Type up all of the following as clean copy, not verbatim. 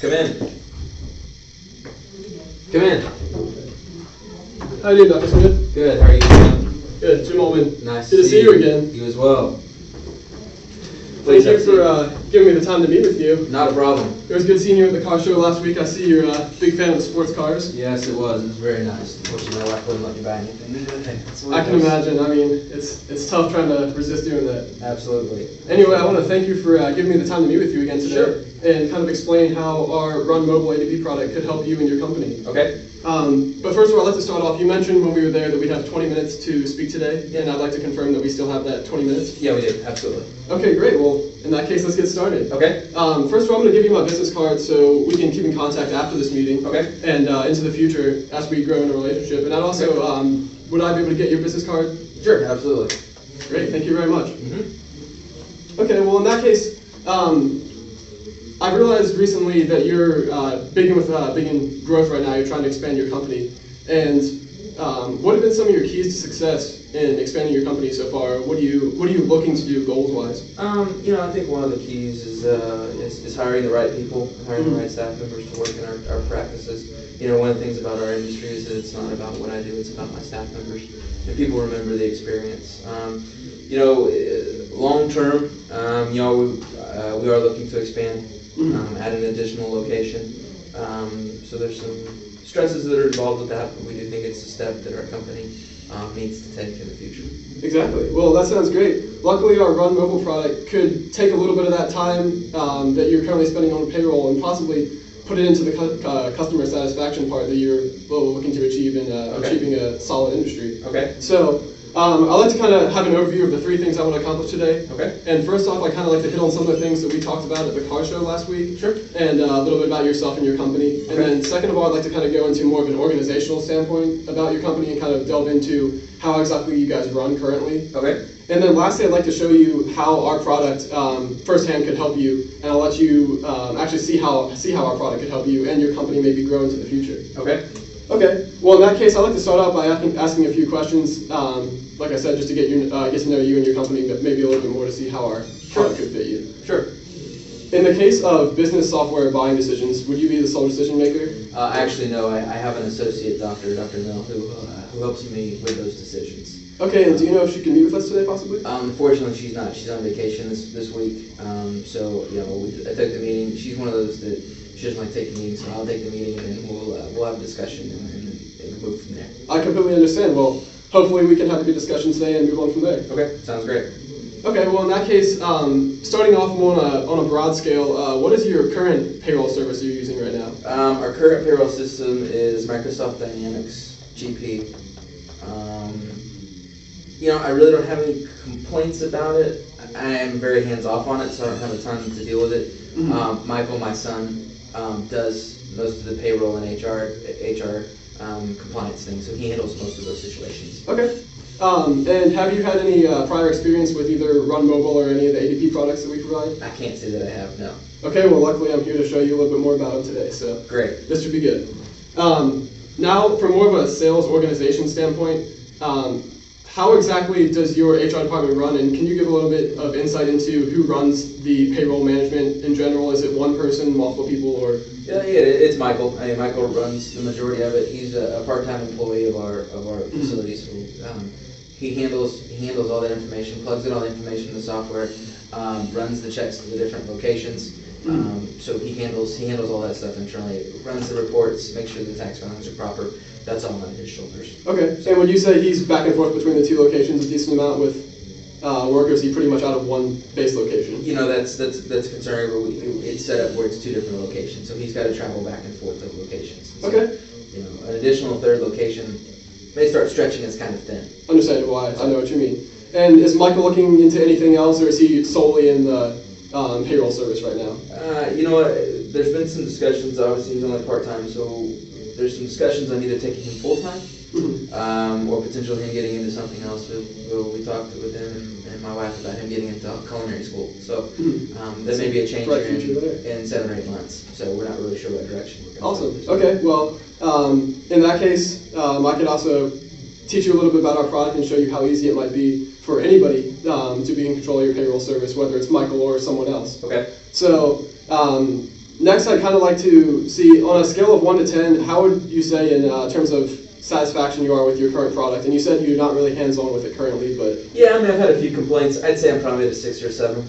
Come in. Come in. How are you doing, Dr. Smith? Good. How are you doing? Good. Jim Ullman. Nice Good to see you again. You as well. Thank you for giving me the time to meet with you. Not a problem. It was good seeing you at the car show last week. I see you're a big fan of the sports cars. Yes, it was. It was very nice. Unfortunately, my wife wouldn't let me buy anything. I can imagine. I mean, it's tough trying to resist doing that. Absolutely. Anyway, I want to thank you for giving me the time to meet with you again today. Sure. And kind of explain how our Run Mobile ADP product could help you and your company. Okay. But first of all, I'd like to start off. You mentioned when we were there that we'd have 20 minutes to speak today, and I'd like to confirm that we still have that 20 minutes. Yeah, we do. Absolutely. Okay, great. Well, in that case, let's get started. Okay. First of all, I'm going to give you my business card so we can keep in contact after this meeting. Okay. And into the future as we grow in a relationship. And I'd also, would I be able to get your business card? Sure. Absolutely. Great. Thank you very much. Mm-hmm. Okay. Well, in that case, I realized recently that you're big in growth right now. You're trying to expand your company. And what have been some of your keys to success in expanding your company so far? What are you looking to do goals-wise? I think one of the keys is hiring the right people, hiring the right staff members to work in our practices. One of the things about our industry is that it's not about what I do; it's about my staff members. And people remember the experience. Long term, we are looking to expand, add an additional location. So there's some stresses that are involved with that, but we do think it's a step that our company needs to take in the future. Exactly. Well, that sounds great. Luckily, our Run Mobile product could take a little bit of that time that you're currently spending on payroll and possibly put it into the customer satisfaction part that you're looking to achieve in achieving a solid industry. Okay. So I'd like to kind of have an overview of the 3 things I want to accomplish today. Okay. And first off, I kind of like to hit on some of the things that we talked about at the car show last week. Sure. And a little bit about yourself and your company. Okay. And then second of all, I'd like to kind of go into more of an organizational standpoint about your company and kind of delve into how exactly you guys run currently. Okay. And then lastly, I'd like to show you how our product firsthand could help you, and I'll let you actually see how our product could help you and your company maybe grow into the future. Okay. Okay. Well, in that case, I'd like to start out by asking a few questions. Like I said, just to get to know you and your company, but maybe a little bit more to see how our product could fit you. Sure. In the case of business software buying decisions, would you be the sole decision maker? Actually, no. I have an associate doctor, Dr. Mill, who helps me with those decisions. Okay, and do you know if she can meet with us today, possibly? Unfortunately, she's not. She's on vacation this week. I took the meeting. She's one of those that she doesn't like taking meetings, so I'll take the meeting and then we'll have a discussion and move from there. I completely understand. Well, hopefully we can have a good discussion today and move on from there. Okay, sounds great. Okay, well in that case, starting off more on a broad scale, what is your current payroll service you're using right now? Our current payroll system is Microsoft Dynamics GP. I really don't have any complaints about it. I am very hands-off on it, so I don't have a ton to deal with it. Mm-hmm. Michael, my son, does most of the payroll and HR compliance things, so he handles most of those situations. Okay. And have you had any prior experience with either Run Mobile or any of the ADP products that we provide? I can't say that I have, no. Okay, well luckily I'm here to show you a little bit more about them today, so great. This should be good. Now, from more of a sales organization standpoint, how exactly does your HR department run, and can you give a little bit of insight into who runs the payroll management in general? Is it one person, multiple people, or? Yeah, it's Michael. Michael runs the majority of it. He's a part-time employee of our facility, so he handles all that information, plugs in all the information in the software, runs the checks to the different locations. So he handles all that stuff internally, runs the reports, makes sure the tax filings are proper. That's all on his shoulders. Okay. And would you say he's back and forth between the 2 locations a decent amount with work, or is he pretty much out of one base location? That's concerning, but it's set up where it's 2 different locations, so he's got to travel back and forth to locations. So, okay. An additional 3rd location may start stretching us kind of thin. Understandable. I know what you mean. And is Michael looking into anything else, or is he solely in the payroll service right now? There's been some discussions. Obviously, he's only part-time, so there's some discussions on either taking him full-time or potentially him getting into something else. We talked with him and my wife about him getting into culinary school. So there may be a change in 7 or 8 months. So we're not really sure what direction we're going. Awesome. Okay. Well, in that case, I could also teach you a little bit about our product and show you how easy it might be for anybody to be in control of your payroll service, whether it's Michael or someone else. Okay. So next, I'd kind of like to see, on a scale of 1 to 10, how would you say in terms of satisfaction you are with your current product? And you said you're not really hands-on with it currently, but... Yeah, I mean, I've had a few complaints. I'd say I'm probably at a 6 or 7.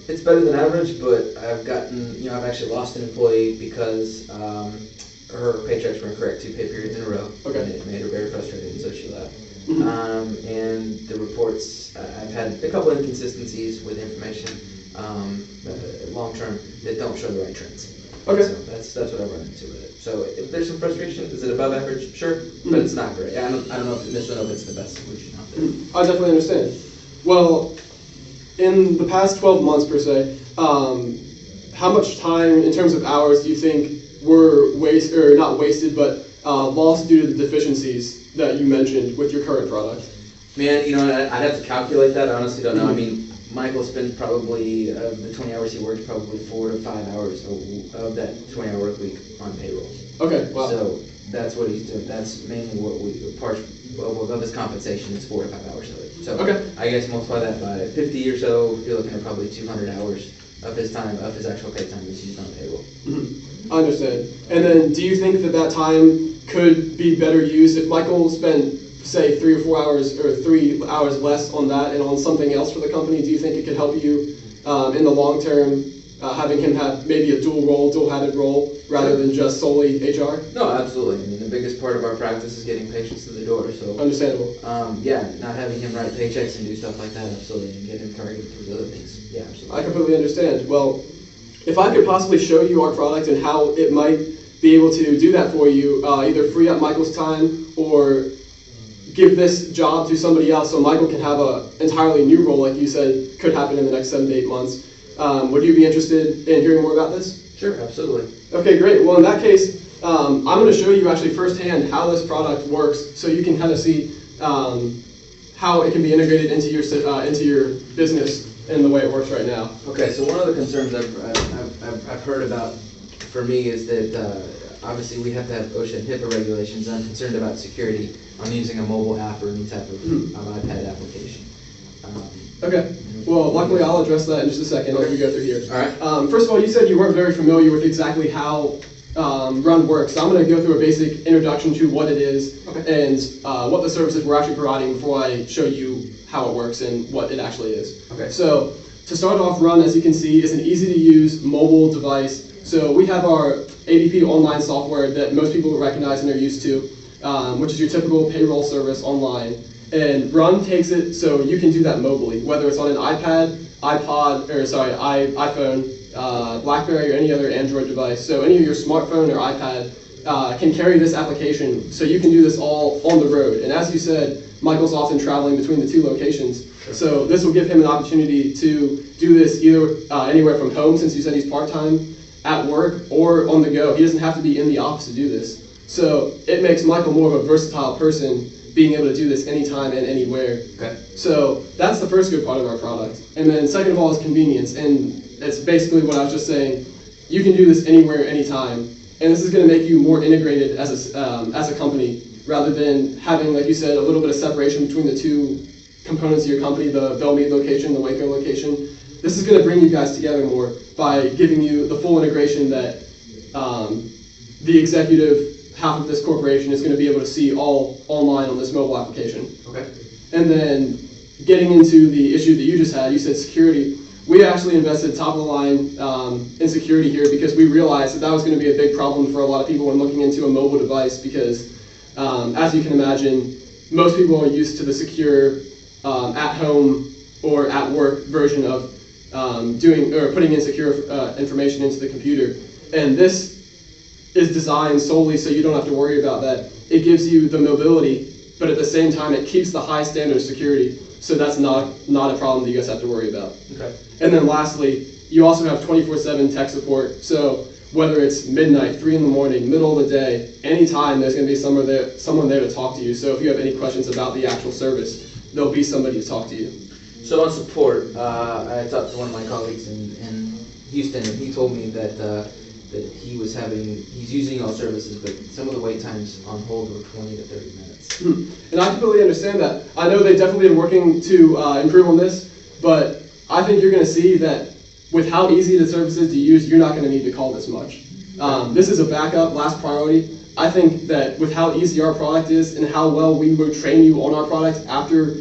It's better than average, but I've gotten, I've actually lost an employee because her paychecks were incorrect 2 pay periods in a row. Okay. And it made her very frustrated, and so she left. Mm-hmm. And the reports, I've had a couple inconsistencies with information long term that don't show the right trends. Okay. So that's what I've run into with it. So if there's some frustration, is it above average? Sure, but it's not great. I don't know if necessarily if it's the best solution out there. I definitely understand. Well, in the past 12 months per se, how much time in terms of hours do you think were not wasted, but lost due to the deficiencies that you mentioned with your current product? Man, I'd have to calculate that. I honestly don't know. I mean, Michael spends probably, the 20 hours he works, probably 4 to 5 hours of that 20-hour work week on payroll. Okay, wow. So that's what he's doing. That's mainly what of his compensation is 4 to 5 hours of it. So okay. I guess multiply that by 50 or so, you're looking at probably 200 hours of his time, of his actual pay time is used on payroll. Mm-hmm. I understand. And then do you think that time could be better used if Michael spent, say, 3 or 4 hours or 3 hours less on that and on something else for the company? Do you think it could help you in the long term, having him have maybe a dual-headed role rather than just solely HR? No, absolutely. I mean, the biggest part of our practice is getting patients to the door. So understandable. Yeah, not having him write paychecks and do stuff like that, absolutely, and get him targeted towards other things. Yeah, absolutely. I completely understand. Well, if I could possibly show you our product and how it might be able to do that for you, either free up Michael's time or give this job to somebody else so Michael can have an entirely new role, like you said, could happen in the next 7 to 8 months. Would you be interested in hearing more about this? Sure, absolutely. Okay, great. Well, in that case, I'm going to show you actually firsthand how this product works so you can kind of see how it can be integrated into your business and the way it works right now. Okay, so one of the concerns I've heard about for me is that obviously we have to have OSHA and HIPAA regulations, and I'm concerned about security on using a mobile app or any type of iPad application. Okay. Well, luckily I'll address that in just a second as we go through here. All right. First of all, you said you weren't very familiar with exactly how Run works. So I'm going to go through a basic introduction to what it is and what the services we're actually providing before I show you how it works and what it actually is. Okay. So to start off, Run, as you can see, is an easy-to-use mobile device. So we have our ADP online software that most people recognize and are used to, which is your typical payroll service online. And Run takes it so you can do that mobily, whether it's on an iPad, iPhone, BlackBerry, or any other Android device. So any of your smartphone or iPad can carry this application, so you can do this all on the road. And as you said, Michael's often traveling between the 2 locations. Sure. So this will give him an opportunity to do this either anywhere from home, since you said he's part-time, at work, or on the go. He doesn't have to be in the office to do this. So it makes Michael more of a versatile person, being able to do this anytime and anywhere. Okay. So that's the first good part of our product. And then second of all is convenience. And it's basically what I was just saying. You can do this anywhere, anytime. And this is going to make you more integrated as a company, rather than having, like you said, a little bit of separation between the 2 components of your company, the Belmead location, the Waco location. This is going to bring you guys together more by giving you the full integration that the executive half of this corporation is going to be able to see all online on this mobile application. Okay. And then getting into the issue that you just had, you said security. We actually invested top of the line in security here because we realized that was going to be a big problem for a lot of people when looking into a mobile device because, as you can imagine, most people are used to the secure at home or at work version of putting in secure information into the computer. And this is designed solely so you don't have to worry about that. It gives you the mobility, but at the same time it keeps the high standard of security, so that's not a problem that you guys have to worry about. Okay. And then lastly, you also have 24/7 tech support, so whether it's midnight, 3 in the morning, middle of the day, anytime there's going to be someone there to talk to you. So if you have any questions about the actual service, there'll be somebody to talk to you. So on support, I talked to one of my colleagues in Houston, and he told me that he's using all services, but some of the wait times on hold were 20 to 30 minutes. And I completely understand that. I know they definitely are working to improve on this, but I think you're going to see that with how easy the service is to use, you're not going to need to call this much. This is a backup, last priority. I think that with how easy our product is and how well we would train you on our product after,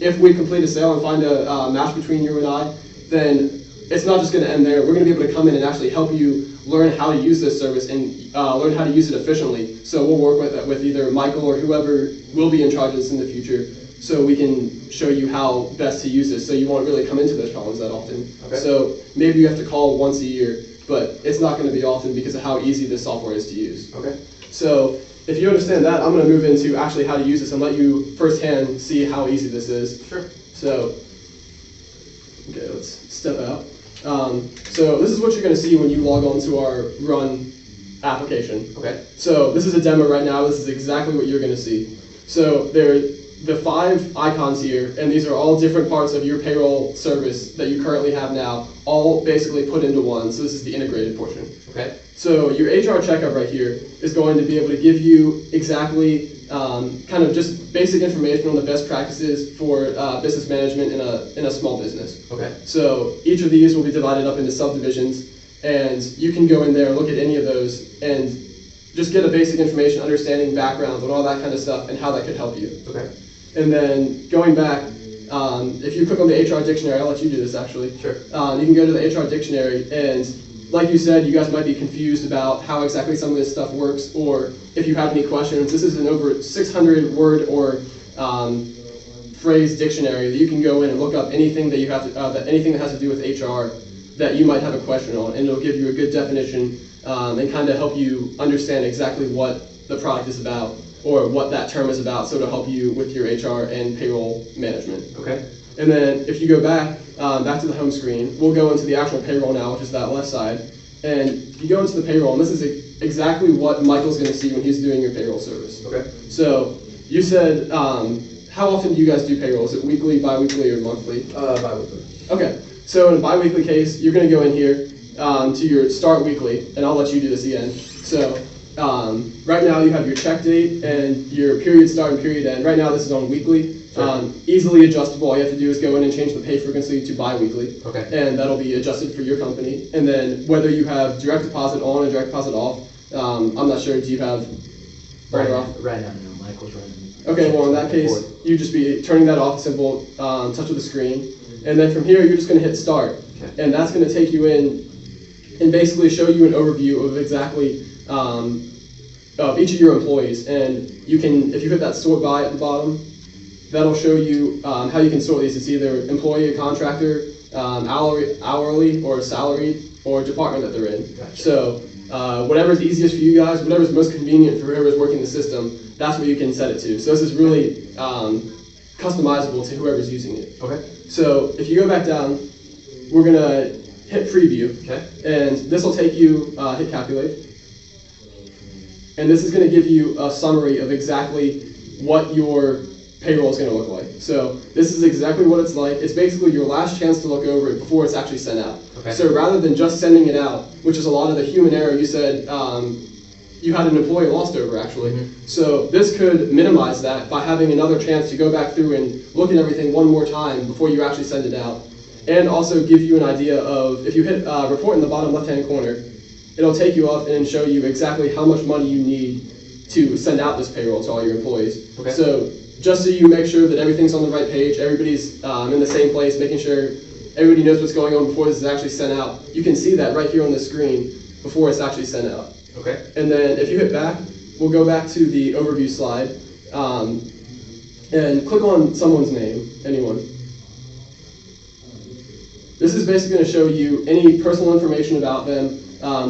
if we complete a sale and find a match between you and I, then it's not just going to end there. We're going to be able to come in and actually help you learn how to use this service and learn how to use it efficiently. So we'll work with either Michael or whoever will be in charge of this in the future, so we can show you how best to use this, so you won't really come into those problems that often. Okay. So maybe you have to call once a year, but it's not going to be often because of how easy this software is to use. Okay. So if you understand that, I'm going to move into actually how to use this and let you firsthand see how easy this is. Sure. So, okay, let's step out. So this is what you're going to see when you log on to our Run application. Okay. So this is a demo right now. This is exactly what you're going to see. So there are the 5 icons here, and these are all different parts of your payroll service that you currently have now, all basically put into one. So this is the integrated portion. Okay. So your HR checkup right here is going to be able to give you exactly kind of just basic information on the best practices for business management in a small business. Okay. So each of these will be divided up into subdivisions, and you can go in there and look at any of those and just get a basic information, understanding backgrounds and all that kind of stuff and how that could help you. Okay. And then going back, if you click on the HR dictionary, I'll let you do this actually. Sure. You can go to the HR dictionary, and like you said, you guys might be confused about how exactly some of this stuff works, or if you have any questions. This is an over 600 word or phrase dictionary that you can go in and look up anything that you have to, anything that has to do with HR that you might have a question on, and it'll give you a good definition and kind of help you understand exactly what the product is about or what that term is about, so it'll help you with your HR and payroll management. Okay. And then if you go back to the home screen, we'll go into the actual payroll now, which is that left side. And you go into the payroll, and this is exactly what Michael's going to see when he's doing your payroll service. Okay. So you said, how often do you guys do payroll? Is it weekly, bi-weekly, or monthly? Bi-weekly. Okay. So in a bi-weekly case, you're going to go in here to your start weekly, and I'll let you do this again. So right now you have your check date and your period start and period end. Right now this is on weekly. Sure. Easily adjustable. All you have to do is go in and change the pay frequency to bi-weekly. Okay. And that'll be adjusted for your company. And then whether you have direct deposit on or direct deposit off, I'm not sure, do you have Right on or now, off? right now, no. Michael's running. Okay, well in that case, you just be turning that off, simple touch of the screen. And then from here, you're just going to hit start. Okay. And that's going to take you in and basically show you an overview of exactly of each of your employees. And you can, if you hit that sort by at the bottom, that'll show you how you can sort these. It's either employee, a contractor, hourly or salaried, or department that they're in. Gotcha. So whatever's easiest for you guys, whatever's most convenient for whoever's working the system, that's what you can set it to. So this is really customizable to whoever's using it. Okay. So if you go back down, we're going to hit preview. Okay. And this will take you, hit calculate. And this is going to give you a summary of exactly what your payroll is going to look like. So this is exactly what it's like. It's basically your last chance to look over it before it's actually sent out. Okay. So rather than just sending it out, which is a lot of the human error, you said you had an employee lost over actually. Mm-hmm. So this could minimize that by having another chance to go back through and look at everything one more time before you actually send it out. And also give you an idea of, if you hit report in the bottom left-hand corner, it'll take you up and show you exactly how much money you need to send out this payroll to all your employees. Okay. So just so you make sure that everything's on the right page, everybody's in the same place, making sure everybody knows what's going on before this is actually sent out. You can see that right here on the screen before it's actually sent out. Okay. And then if you hit back, we'll go back to the overview slide and click on someone's name, anyone. This is basically going to show you any personal information about them,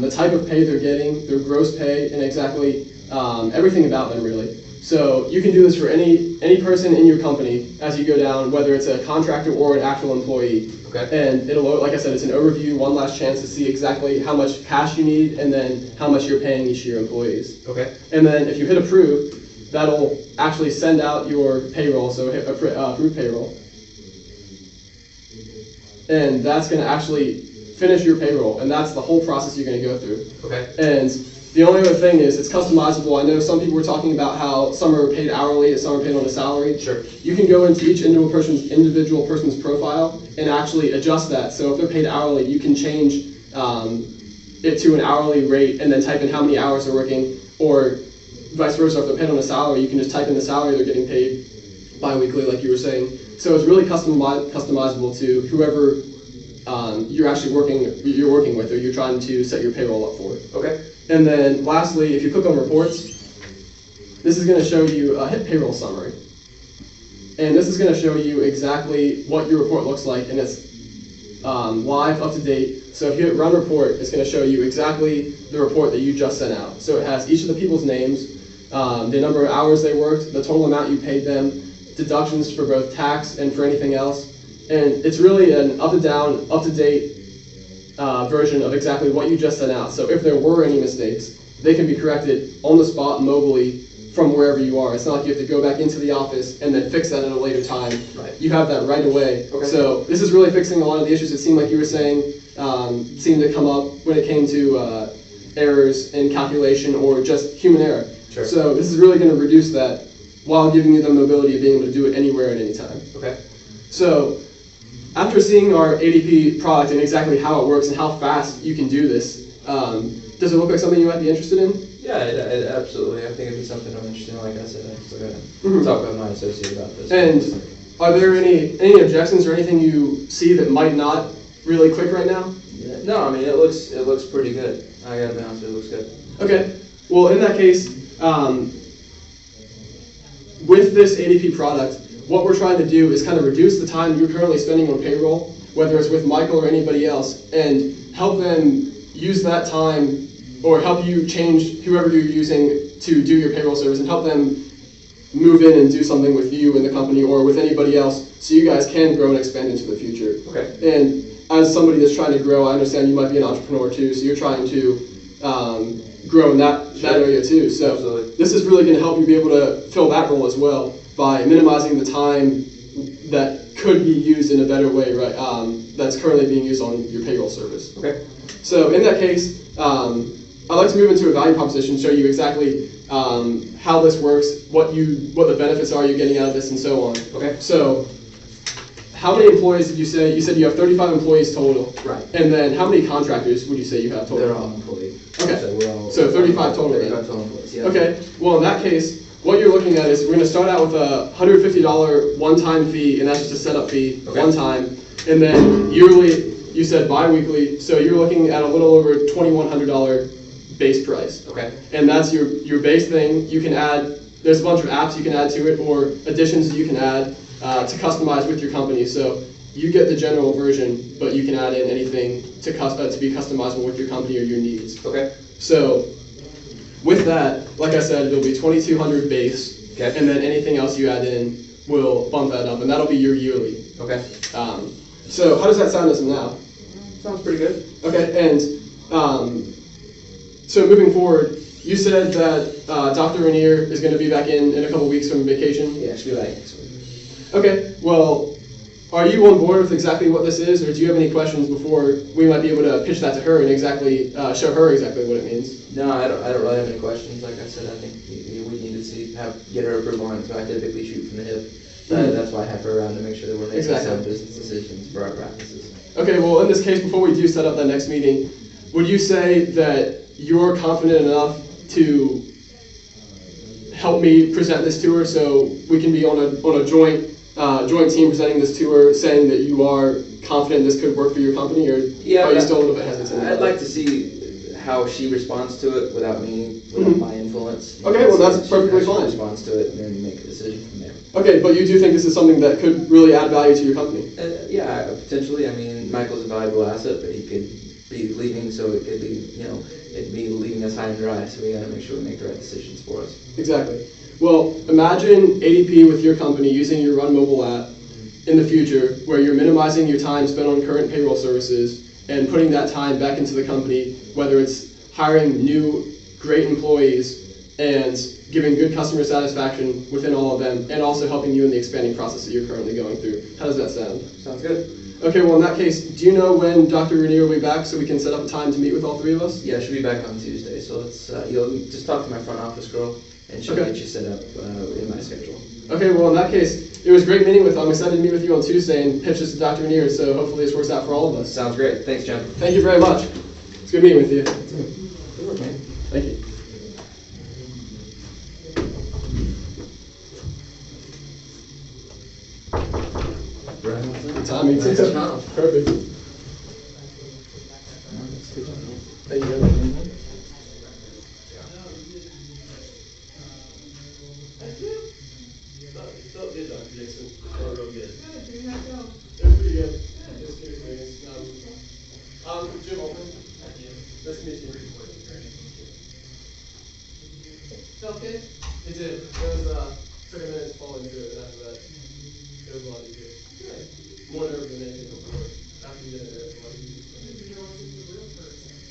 the type of pay they're getting, their gross pay, and exactly everything about them really. So you can do this for any person in your company as you go down, whether it's a contractor or an actual employee. Okay. And it'll, like I said, it's an overview, one last chance to see exactly how much cash you need and then how much you're paying each of your employees. Okay. And then if you hit approve, that'll actually send out your payroll, so hit approve payroll. And that's going to actually finish your payroll, and that's the whole process you're going to go through. Okay. And The only other thing is it's customizable. I know some people were talking about how some are paid hourly and some are paid on a salary. Sure. You can go into each individual person's profile and actually adjust that. So if they're paid hourly, you can change it to an hourly rate and then type in how many hours they're working, or vice versa. If they're paid on a salary, you can just type in the salary they're getting paid bi-weekly, like you were saying. So it's really customizable to whoever you're working with, or you're trying to set your payroll up for. Okay. And then lastly, if you click on reports, this is going to show you a hit payroll summary. And this is going to show you exactly what your report looks like, and it's live, up to date. So if you hit run report, it's going to show you exactly the report that you just sent out. So it has each of the people's names, the number of hours they worked, the total amount you paid them, deductions for both tax and for anything else. And it's really an up-to-date version of exactly what you just sent out. So if there were any mistakes, they can be corrected on the spot mobily from wherever you are. It's not like you have to go back into the office and then fix that at a later time. Right. You have that right away. Okay. So this is really fixing a lot of the issues it seemed like you were saying seemed to come up when it came to errors in calculation or just human error. Sure. So this is really going to reduce that while giving you the mobility of being able to do it anywhere at any time. Okay. So after seeing our ADP product and exactly how it works and how fast you can do this, does it look like something you might be interested in? Yeah, it absolutely. I think it'd be something I'm interested in. Like I said, I'm still gonna talk with my associate about this. And are there any objections or anything you see that might not really click right now? Yeah. No, I mean it looks pretty good. I gotta be honest with you, it looks good. Okay. Well, in that case, with this ADP product, what we're trying to do is kind of reduce the time you're currently spending on payroll, whether it's with Michael or anybody else, and help them use that time, or help you change whoever you're using to do your payroll service, and help them move in and do something with you in the company or with anybody else, so you guys can grow and expand into the future. Okay. And as somebody that's trying to grow, I understand you might be an entrepreneur too, so you're trying to grow in that area too. So absolutely. This is really going to help you be able to fill that role as well by minimizing the time that could be used in a better way, right? That's currently being used on your payroll service. Okay. So in that case, I'd like to move into a value proposition, show you exactly how this works, what the benefits are you're getting out of this, and so on. Okay. So how many employees did you say? You said you have 35 employees total. Right. And then how many contractors would you say you have total? They're all employees. Okay. So we're all. So 35 total. 35 total employees. Yeah. Okay. Well, in that case, what you're looking at is we're going to start out with a $150 one-time fee, and that's just a setup fee, one time, and then yearly. You said bi-weekly, so you're looking at a little over $2,100 base price. Okay. And that's your base thing. You can add. There's a bunch of apps you can add to it, or additions that you can add to customize with your company. So you get the general version, but you can add in anything to be customizable with your company or your needs. Okay. So with that, like I said, it'll be $2,200 base, okay, and then anything else you add in will bump that up, and that'll be your yearly. Okay. So how does that sound as of now? Sounds pretty good. Okay, and so moving forward, you said that Dr. Rainier is going to be back in a couple weeks from vacation. Yeah, she'll be back next week. Okay, well, are you on board with exactly what this is, or do you have any questions before we might be able to pitch that to her and exactly show her exactly what it means? No, I don't really have any questions. Like I said, I think we need to get her approval on it, so I typically shoot from the hip. That's why I have her around to make sure that we're making sound business decisions for our practices. Okay, well, in this case, before we do set up that next meeting, would you say that you're confident enough to help me present this to her, so we can be on a joint team presenting this to her, saying that you are confident this could work for your company, or are you still a little bit hesitant? I'd like to see how she responds to it without my influence. Okay, well, that's perfectly fine. She responds to it and then make a decision from there. Okay, but you do think this is something that could really add value to your company? Yeah, potentially. I mean, Michael's a valuable asset, but he could be leaving, so it could be, it'd be leaving us high and dry, so we gotta make sure we make the right decisions for us. Exactly. Well, imagine ADP with your company using your Run Mobile app in the future, where you're minimizing your time spent on current payroll services and putting that time back into the company, whether it's hiring new great employees and giving good customer satisfaction within all of them, and also helping you in the expanding process that you're currently going through. How does that sound? Sounds good. Okay, well in that case, do you know when Dr. Rainier will be back so we can set up a time to meet with all three of us? Yeah, she'll be back on Tuesday, so let's, you'll just talk to my front office girl, and she'll Okay. get you set up in my schedule. Okay, well in that case, it was great meeting with you. I'm excited to meet with you on Tuesday and pitch this to Dr. Rainier, so hopefully this works out for all of us. Sounds great. Thanks, John. Thank you very much. It's good meeting with you. Good work, man. Thank you. Good timing too. Nice job. Perfect. Thank you. Felt good, Dr. Dixon. Felt real good. It was pretty good. It was a good experience. Jim Altman. Nice to meet you. Felt good? It did. It was took a minute to fall into it, and after that, it was a lot easier. Good. More nerve than anything before. After you get in there, it's a lot easier.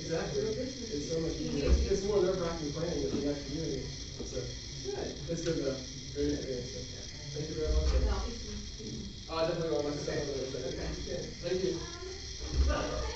Exactly. It's so much easier. It's more nerve-wracking planning than the actual doing it. So, it's good though. Great experience. So, thank you very much. Definitely want my second. Thank you.